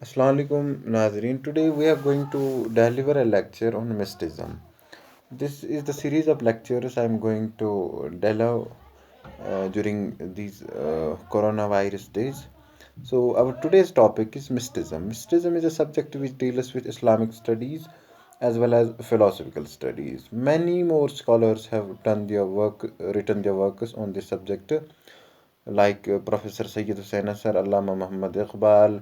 Assalamu alaikum Nazreen. Today we are going to deliver a lecture on mysticism. This is the series of lectures I am going to deliver during these coronavirus days. So our today's topic is mysticism. Mysticism is a subject which deals with Islamic studies as well as philosophical studies. Many more scholars have done their work, written their works on this subject, like Professor Sayyid Hussain Nasser, Allama Muhammad Iqbal,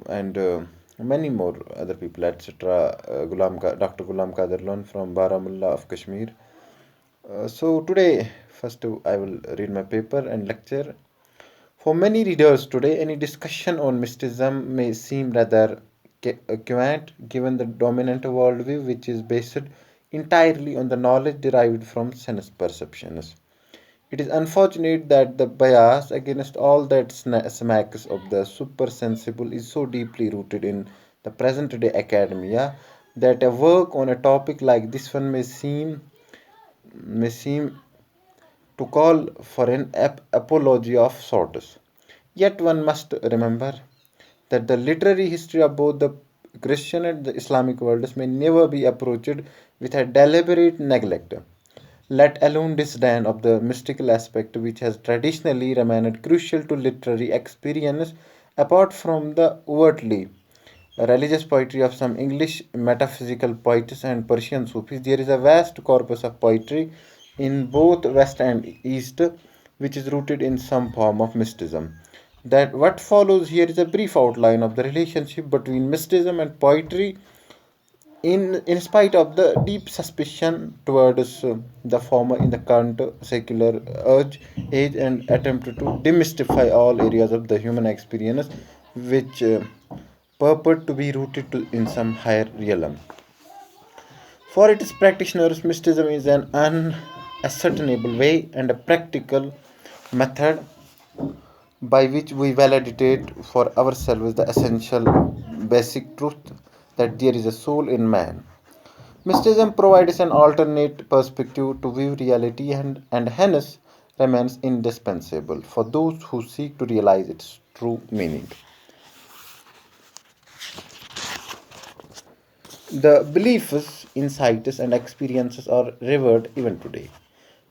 and many more other people, etc. Dr. Ghulam Qadir Lon from Baramulla of Kashmir. So today, first I will read my paper and lecture. For many readers today, any discussion on mysticism may seem rather quaint given the dominant worldview which is based entirely on the knowledge derived from sense perceptions. It is unfortunate that the bias against all that smacks of the supersensible is so deeply rooted in the present day academia that a work on a topic like this one may seem to call for an apology of sorts. Yet one must remember that the literary history of both the Christian and the Islamic worlds may never be approached with a deliberate neglect, let alone disdain of the mystical aspect which has traditionally remained crucial to literary experience. Apart from the overtly religious poetry of some English metaphysical poets and Persian Sufis, there is a vast corpus of poetry in both West and East which is rooted in some form of mysticism. That what follows here is a brief outline of the relationship between mysticism and poetry in spite of the deep suspicion towards the former in the current secular age and attempt to demystify all areas of the human experience which purport to be rooted in some higher realm. For its practitioners, mysticism is an unascertainable way and a practical method by which we validate for ourselves the essential basic truth that there is a soul in man. Mysticism provides an alternate perspective to view reality and hence remains indispensable for those who seek to realize its true meaning. The beliefs, insights, and experiences are revered even today.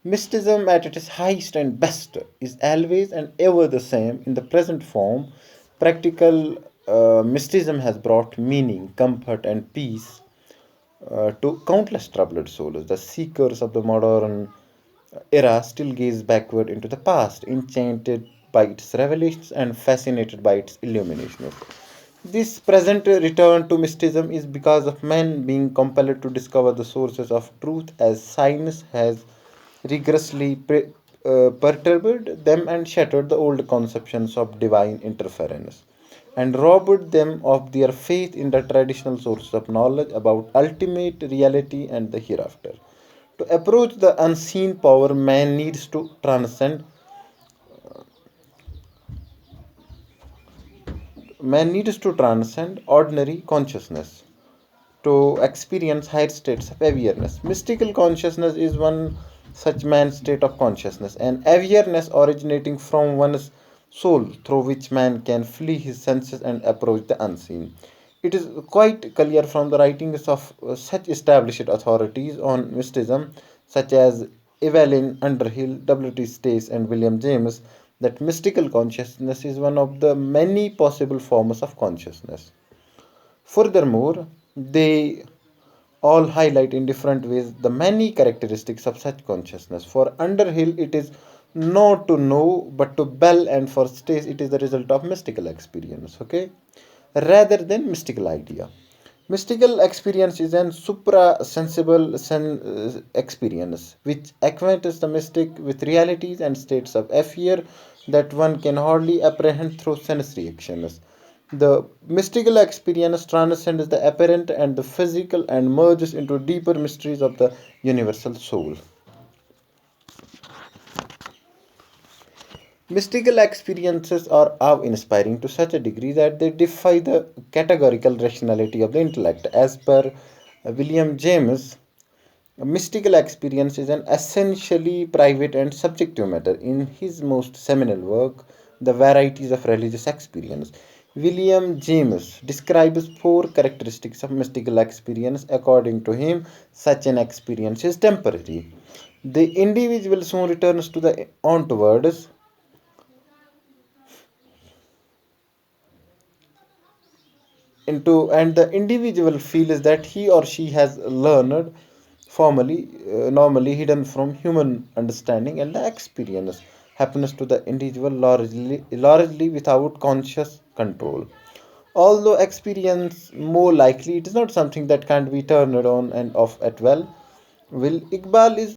Mysticism, at its highest and best, is always and ever the same in the present form. Practical mysticism has brought meaning, comfort, and peace to countless troubled souls. The seekers of the modern era still gaze backward into the past, enchanted by its revelations and fascinated by its illuminations. This present return to mysticism is because of men being compelled to discover the sources of truth as science has rigorously perturbed them and shattered the old conceptions of divine interference and robbed them of their faith in the traditional sources of knowledge about ultimate reality and the hereafter. To approach the unseen power, man needs to transcend ordinary consciousness to experience higher states of awareness. Mystical consciousness is one such man's state of consciousness, an awareness originating from one's soul through which man can flee his senses and approach the unseen. It is quite clear from the writings of such established authorities on mysticism, such as Evelyn Underhill, W.T. Stace, and William James, that mystical consciousness is one of the many possible forms of consciousness. Furthermore, they all highlight in different ways the many characteristics of such consciousness. For Underhill, it is not to know but to bell, and for Stace, it is the result of mystical experience, okay, rather than mystical idea. Mystical experience is an supra sensible experience which acquaints the mystic with realities and states of affair that one can hardly apprehend through sense reactions. The mystical experience transcends the apparent and the physical and merges into deeper mysteries of the universal soul. Mystical experiences are awe inspiring to such a degree that they defy the categorical rationality of the intellect. As per William James, a mystical experience is an essentially private and subjective matter. In his most seminal work, The Varieties of Religious Experience, William James describes four characteristics of mystical experience. According to him, such an experience is temporary. The individual soon returns to the onwards into, and the individual feels that he or she has learned formally, normally hidden from human understanding, and the experience happens to the individual largely without conscious control. Although experience more likely, it is not something that can be turned on and off at will. Iqbal is